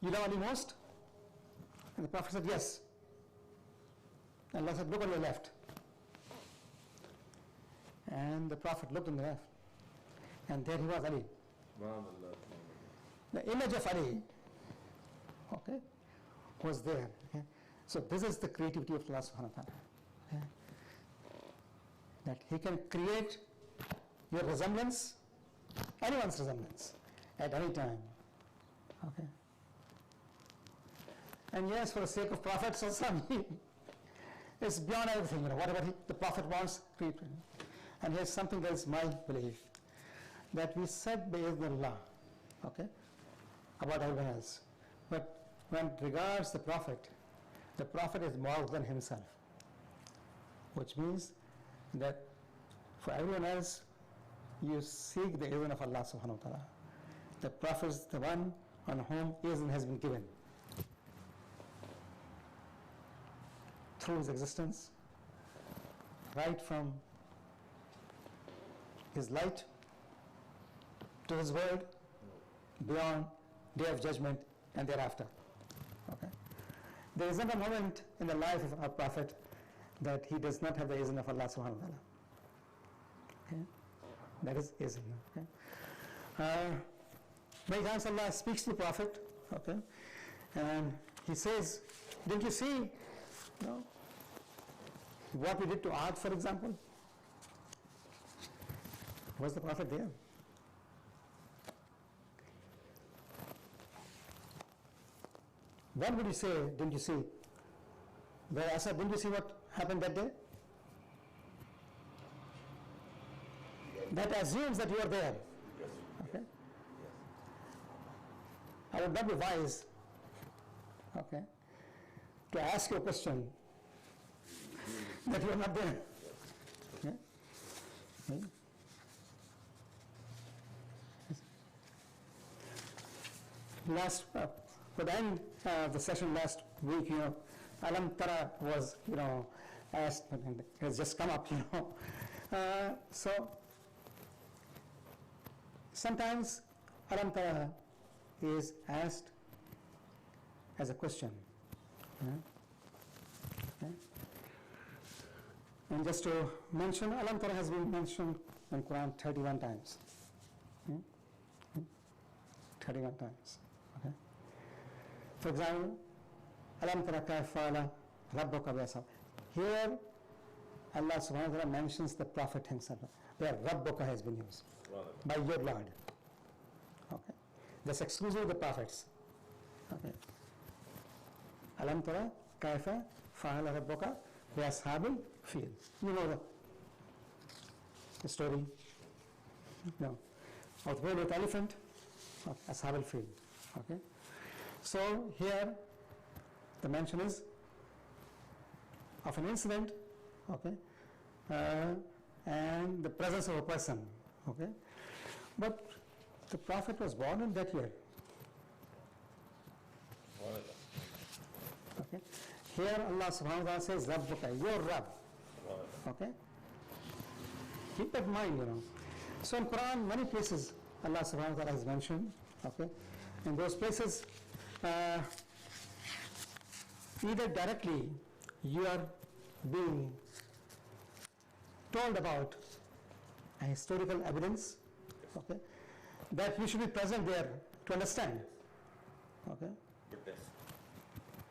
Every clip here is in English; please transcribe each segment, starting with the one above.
You love Ali most? And the Prophet said, yes. And Allah said, look on your left. And the Prophet looked on the left. And there he was, Ali. The image of Ali, okay, was there. Okay? So this is the creativity of Allah subhanahu wa ta'ala. Okay? That He can create your resemblance, anyone's resemblance, at any time. Okay. And yes, for the sake of Prophet, it's beyond everything, whatever the Prophet wants, create. And here's something else, my belief, that we said bi-idhnillah, okay, about everyone else. But when it regards the Prophet is more than himself. Which means that for everyone else, you seek the idhn of Allah subhanahu wa ta'ala. The Prophet is the one on whom idhn has been given. Through his existence, right from his light to his word, beyond day of judgment and thereafter. Okay. There isn't a moment in the life of our Prophet that he does not have the izn of Allah subhanahu wa ta'ala. Okay. That is izn. Okay. Many times Allah speaks to the Prophet, okay, and he says, didn't you see what we did to Ad, for example? Was the Prophet there? What would you say, didn't you see? Where Asa, didn't you see what happened that day? That assumes that you are there. Okay? I would not be wise, okay, to ask you a question that you are not there. Okay? Okay? For the end of the session last week, Alam Tara was, asked, and it has just come up, so sometimes Alam Tara is asked as a question. Okay? And just to mention, Alam Tara has been mentioned in Quran 31 times. 31 times. Okay? For example, Alam Tara kayfa fa'ala rabbuka bi ashab. Here, Allah subhanahu wa ta'ala mentions the Prophet himself, where Rabbuka has been used. By your Lord. Okay? That's exclusive of the prophets. Okay? Alam Tara kayfa fa'ala rabbuka bi ashabil fil. You know the story? No. Of the with elephant, ashabil fil. Okay? So here the mention is of an incident, okay, and the presence of a person, okay. But the Prophet was born in that year. Okay. Here Allah subhanahu wa ta'ala says Rabbuka, your Rabb. Okay. Keep that in mind, So in Quran, many places Allah subhanahu wa ta'ala has mentioned, okay. In those places, either directly you are being told about a historical evidence, okay, that you should be present there to understand. Okay.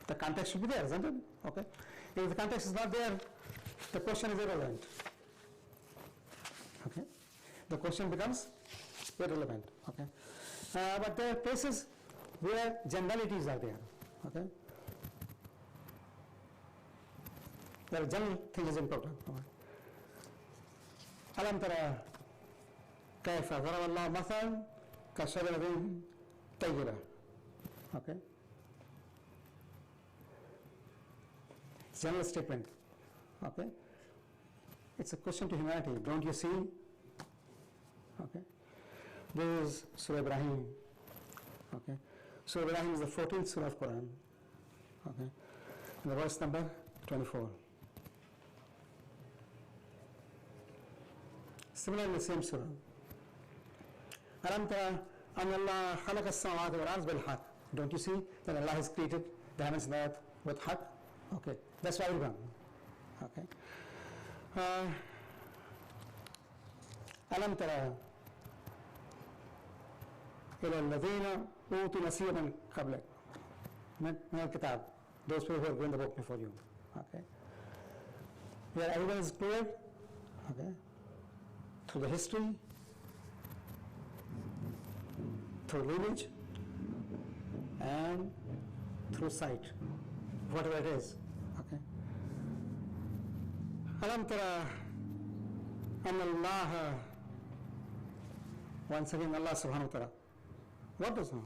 The context should be there, isn't it? Okay. If the context is not there, the question is irrelevant. Okay. The question becomes irrelevant. Okay. But there are places where generalities are there. Okay. The general thing is important. Alam tara kayfa daraba Allah mathalan kashajaratin tayyiba. Okay. General statement. Okay. It's a question to humanity. Don't you see? Okay. This is Surah Ibrahim. Okay. Surah Ibrahim is the 14th Surah of Quran. Okay. And the verse number 24. Similar in the same surah. Alam tara an Allah khalaqa as-samawati wal ardh bil haqq Don't you see that Allah has created the heavens and the earth with haq? Okay, that's why everyone. Okay. Alam tara ila alladhina utu nasiban qablak min al-kitab, those people who have given the book before you. Okay. Where everyone is clear, okay, through the history, through lineage, and through sight, whatever it is. Okay. Alam tara anna Allah, once again Allah subhanahu wa ta'ala, what does he?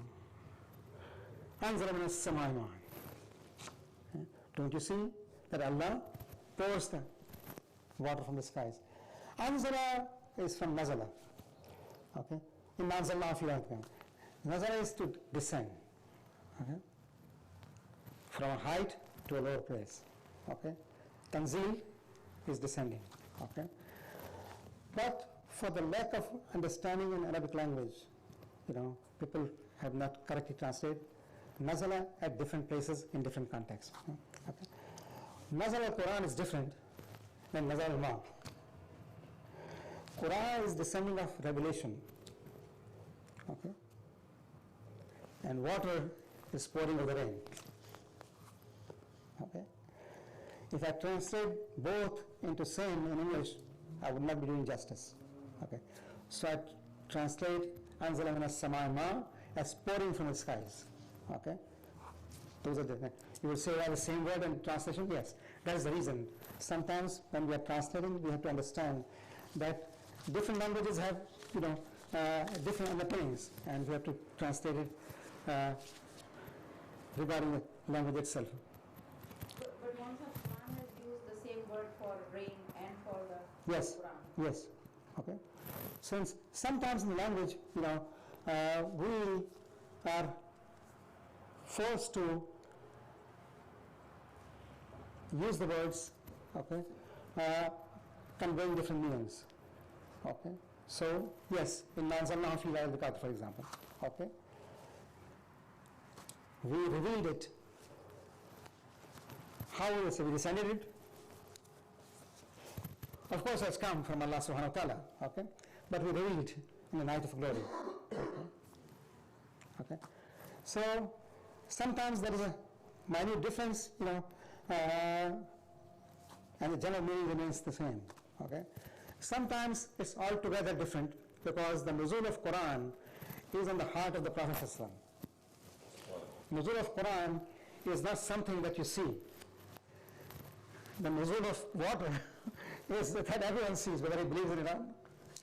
Anzala min as-samai ma'an. Don't you see that Allah pours the water from the skies? Anzala is from nazala. Okay. In nazala fi al-ardh. Nazala is to descend. Okay. From a height to a lower place. Okay. Tanzil is descending. Okay. But for the lack of understanding in Arabic language, people have not correctly translated nazala at different places in different contexts. Okay. Nazala al-Quran is different than nazala al-Ma. Quran is descending of revelation. Okay. And water is pouring over the rain. Okay. If I translate both into same in English, I would not be doing justice. Okay. So I translate Anzala min as-samai ma as pouring from the skies. Okay. Those are the, you will say the same word in translation? Yes. That is the reason. Sometimes when we are translating, we have to understand that different languages have, different underpinnings, and we have to translate it regarding the language itself. But once the Quran has used the same word for rain and for the Yes. Quran. Yes. Okay. Since sometimes in the language, we are forced to use the words, okay, conveying different meanings. Okay. So yes, in Nanzalna fi al-Qadr, for example, okay, we revealed it. How will we say we descended it? Of course, it's come from Allah subhanahu wa ta'ala, okay, but we revealed it in the night of glory. Okay. Okay. So sometimes there is a minute difference, and the general meaning remains the same. Okay. Sometimes it's altogether different because the nuzul of Quran is on the heart of the Prophet ﷺ. Nuzul of Quran is not something that you see. The nuzul of water is that everyone sees, whether he believes in it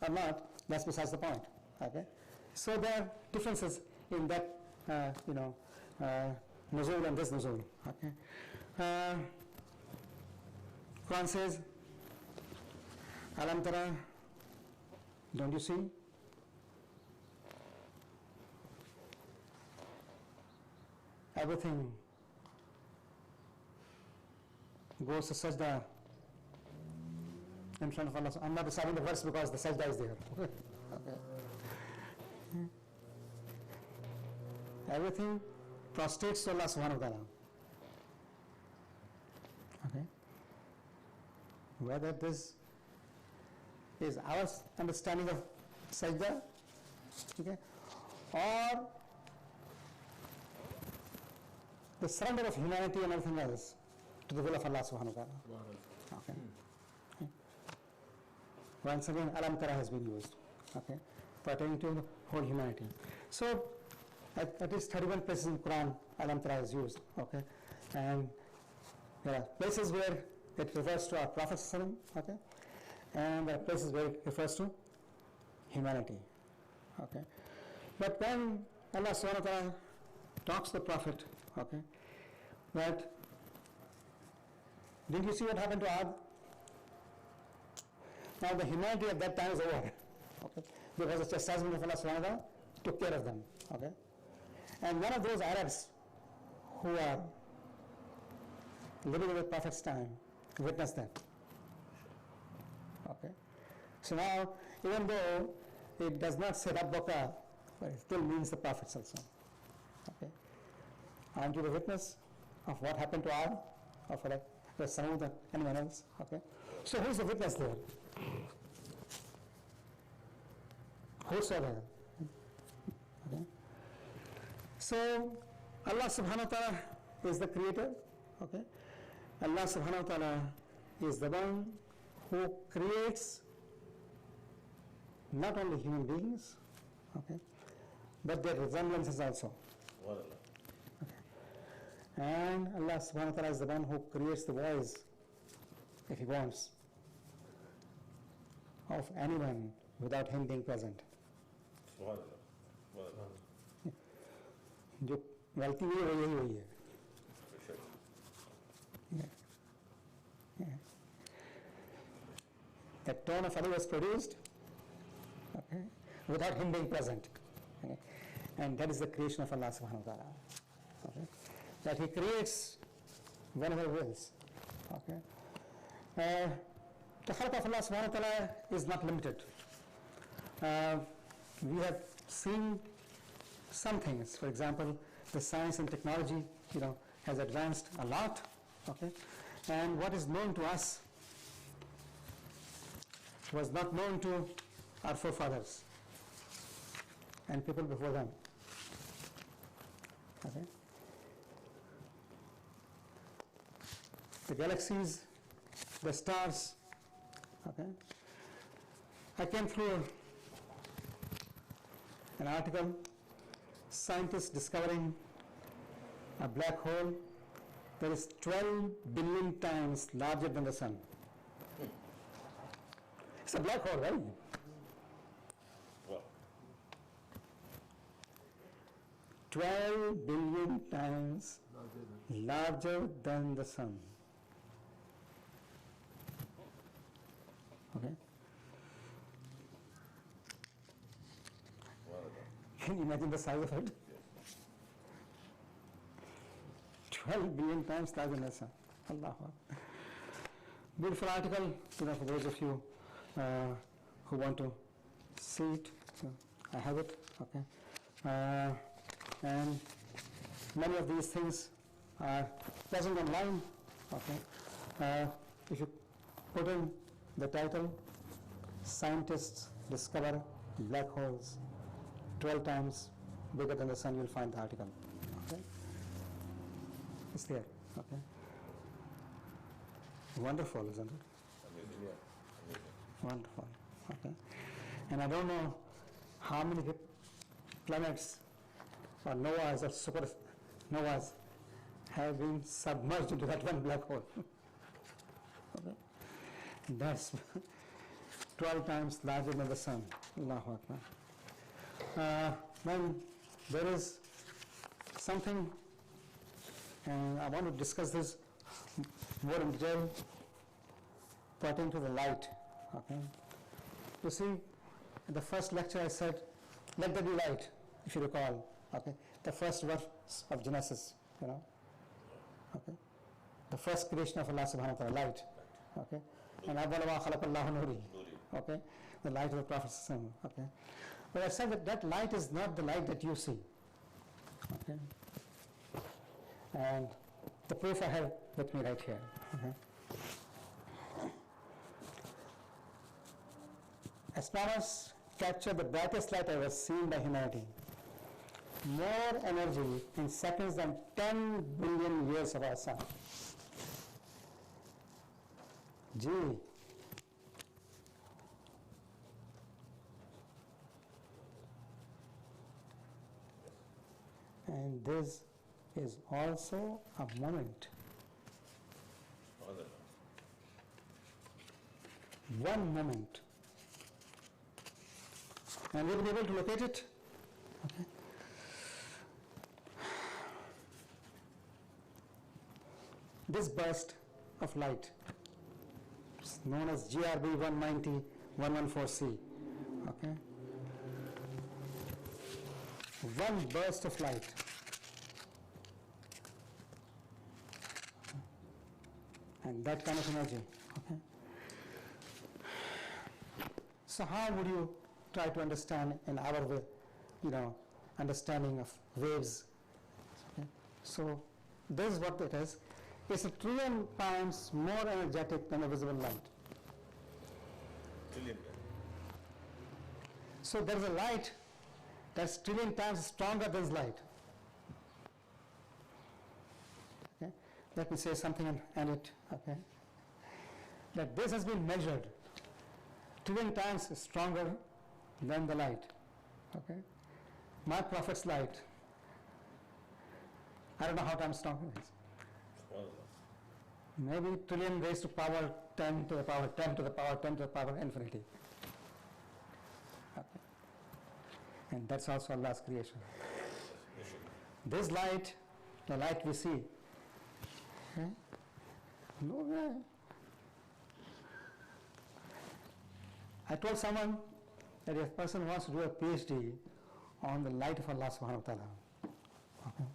or not. That's besides the point. Okay. So there are differences in that, nuzul and this nuzul. Okay. Quran says, Alam tara, don't you see? Everything goes to sajda in front of Allah. I'm not reciting the verse because the sajda is there. Okay. Everything prostrates to Allah subhanahu wa ta'ala. Okay. Whether this is our understanding of sajda, okay, or the surrender of humanity and everything else to the will of Allah subhanahu wa ta'ala. Okay. Okay. Once again, alam tara has been used, okay, pertaining to the whole humanity. So at least 31 places in Quran, alam tara is used, okay, and there are places where it refers to our Prophet ﷺ, okay, and there are places where it refers to humanity, okay. But when Allah subhanahu wa ta'ala talks to the Prophet, okay, that didn't you see what happened to Ad? Now the humanity at that time is over, okay, because the chastisement of Allah subhanahu wa ta'ala took care of them, okay. And one of those Arabs who are living in the Prophet's time witnessed that. Okay. So now, even though it does not say Rabbuka, but it still means the Prophet also. Okay. Aren't you the witness of what happened to Ad, or for the Samud and anyone else? Okay. So who's the witness there? Who saw that? Okay. So Allah subhanahu wa ta'ala is the creator. Okay. Allah subhanahu wa ta'ala is the one who creates not only human beings, okay, but their resemblances also. And Allah subhanahu wa ta'ala is the one who creates the voice, if He wants, of anyone without Him being present. जो गलती हुई है यही हुई है. That tone of Ali was produced, okay, without Him being present. Okay. And that is the creation of Allah subhanahu wa ta'ala. Okay. That He creates whenever He wills. Okay. The khalq of Allah subhanahu wa ta'ala is not limited. We have seen some things. For example, the science and technology, has advanced a lot. Okay. And what is known to us was not known to our forefathers and people before them. Okay. The galaxies, the stars. Okay. I came through an article, scientists discovering a black hole that is 12 billion times larger than the sun. It's a black hole, right? Well, 12 billion times larger than the sun. Okay? Can you imagine the size of it? 12 billion times larger than the sun. Allahu Akbar. Beautiful article, for those of you who want to see it. So I have it. Okay. And many of these things are present online. Okay. If you put in the title, "Scientists Discover Black Holes 12 times bigger than the sun," you'll find the article. Okay. It's there. Okay. Wonderful, isn't it? amazing, yeah. Amazing. Wonderful. Okay. And I don't know how many planets or novas or supernovas have been submerged into that one black hole. Okay. That's 12 times larger than the sun. Allahu Akbar. Then there is something, and I want to discuss this more in detail, pertaining to the light. Okay. You see, in the first lecture I said, "Let there be light," if you recall. Okay. The first verse of Genesis, Okay. The first creation of Allah subhanahu wa ta'ala, light. Okay. And Abdullah khalaqallahu nuri. Okay. The light of the Prophet. Okay. But I said that light is not the light that you see. Okay. And the proof I have with me right here. Okay. Astronomers capture the brightest light ever seen by humanity. More energy in seconds than 10 billion years of our sun. Gee. And this is also a moment. One moment. And we'll be able to locate it. Okay. This burst of light is known as GRB 190-114C. Okay. One burst of light. And that kind of energy. Okay. So how would you try to understand in our way, understanding of waves? Okay. So this is what it is. It's a trillion times more energetic than a visible light. Trillion. So there is a light that's trillion times stronger than light. Okay? Let me say something and end it. Okay? That this has been measured trillion times stronger than the light. Okay? My Prophet's light, I don't know how times stronger it is. Maybe trillion raised to power 10 to the power 10 to the power 10 to the power infinity. Okay. And that's also Allah's creation. This light, the light we see, okay? No way. I told someone that if a person wants to do a PhD on the light of Allah subhanahu wa ta'ala, okay,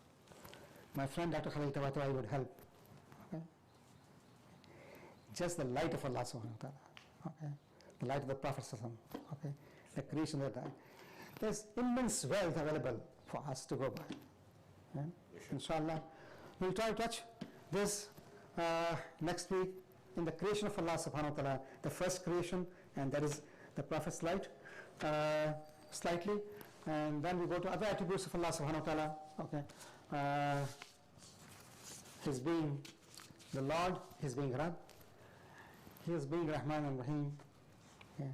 my friend Dr. Khalil Tawatawai would help. Okay? Just the light of Allah subhanahu wa ta'ala, okay? The light of the Prophet sallallahu alaihi wasallam, okay? The creation of that. There's immense wealth available for us to go by. Okay? Inshallah, we'll try to touch this next week in the creation of Allah subhanahu wa ta'ala, the first creation, and that is the Prophet's light, slightly, and then we go to other attributes of Allah subhanahu wa ta'ala, okay? His being the Lord, His being Rabb, His being Rahman and Rahim, okay?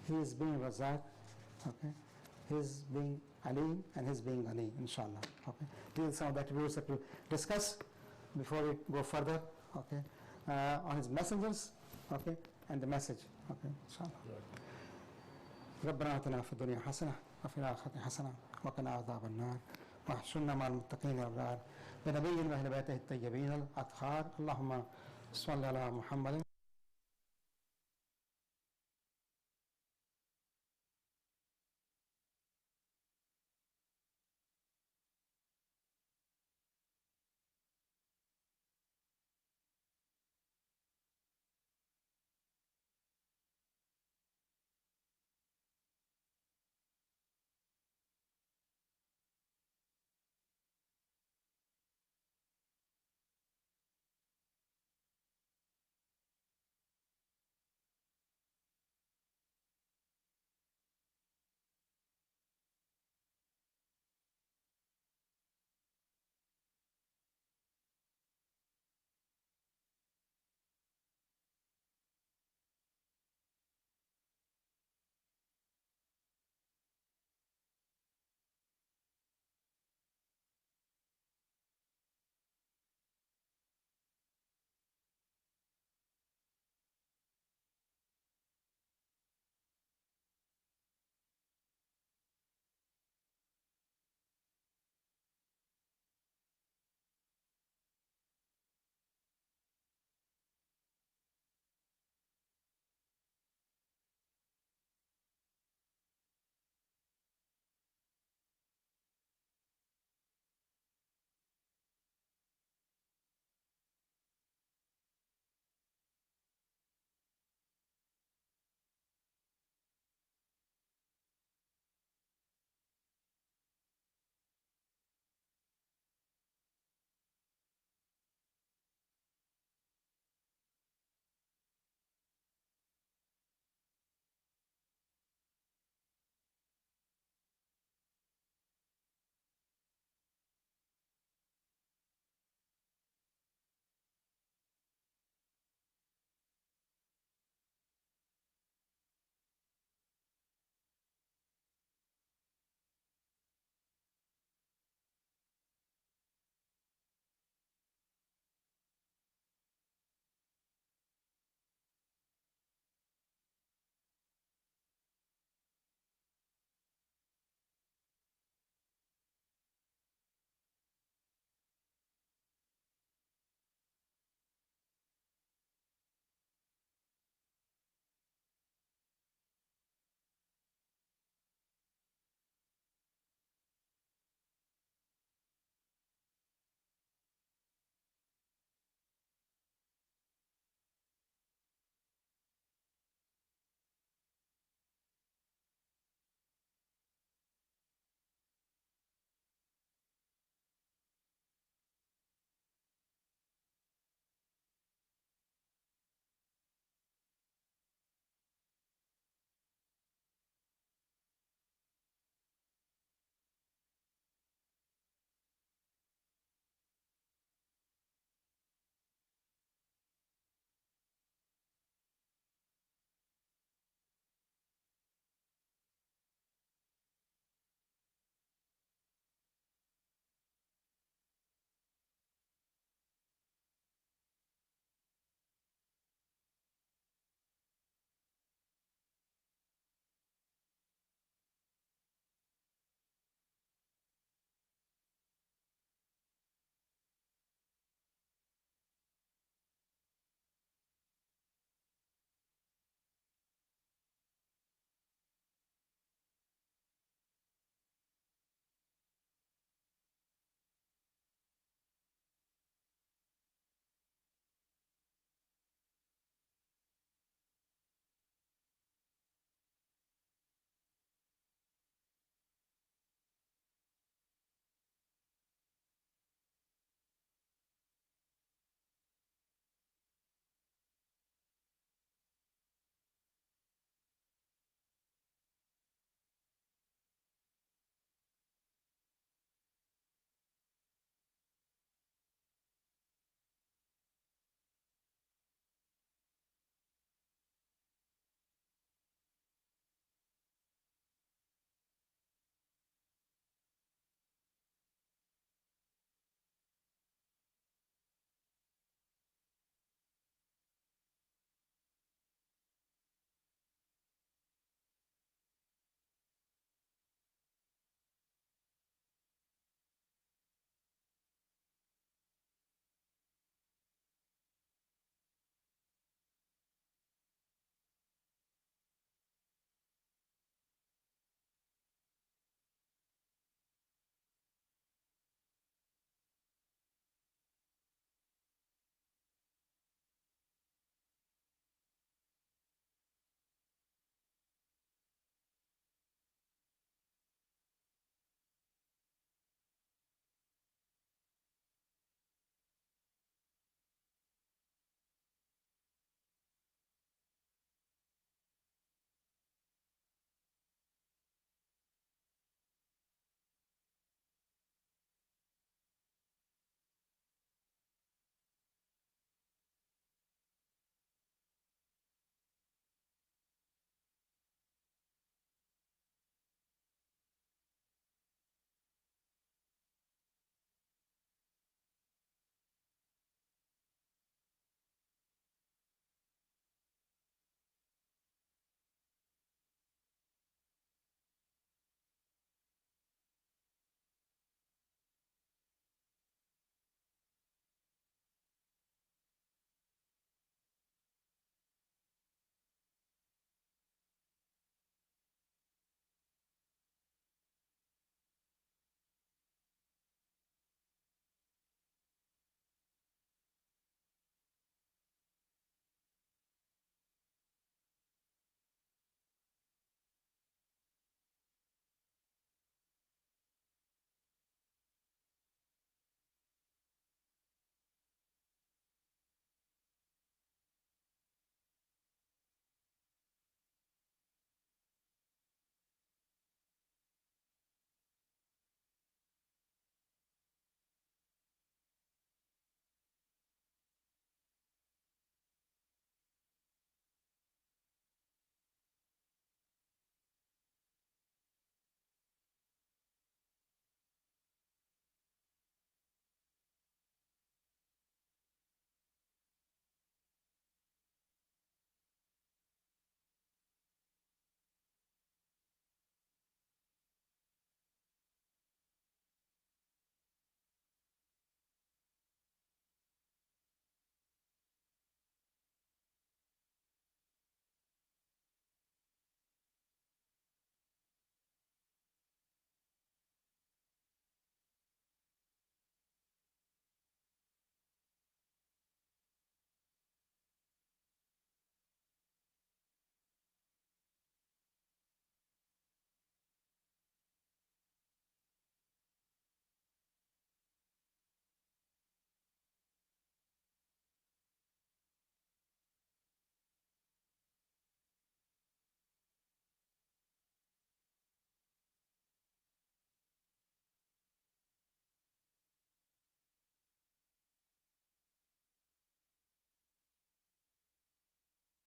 His being Razak, okay? His being Alim, and His being Ghani, inshallah, okay? These are some of the attributes that we'll discuss before we go further, okay? On His messengers, okay? And the message, okay? Inshallah. ربنا آتنا في الدنيا حسنة وفي الآخرة حسنة وقنا عذاب النار واحشرنا مع المتقين الأبرار بنبي وأهل بيته الطيبين الأطهار اللهم صل على محمد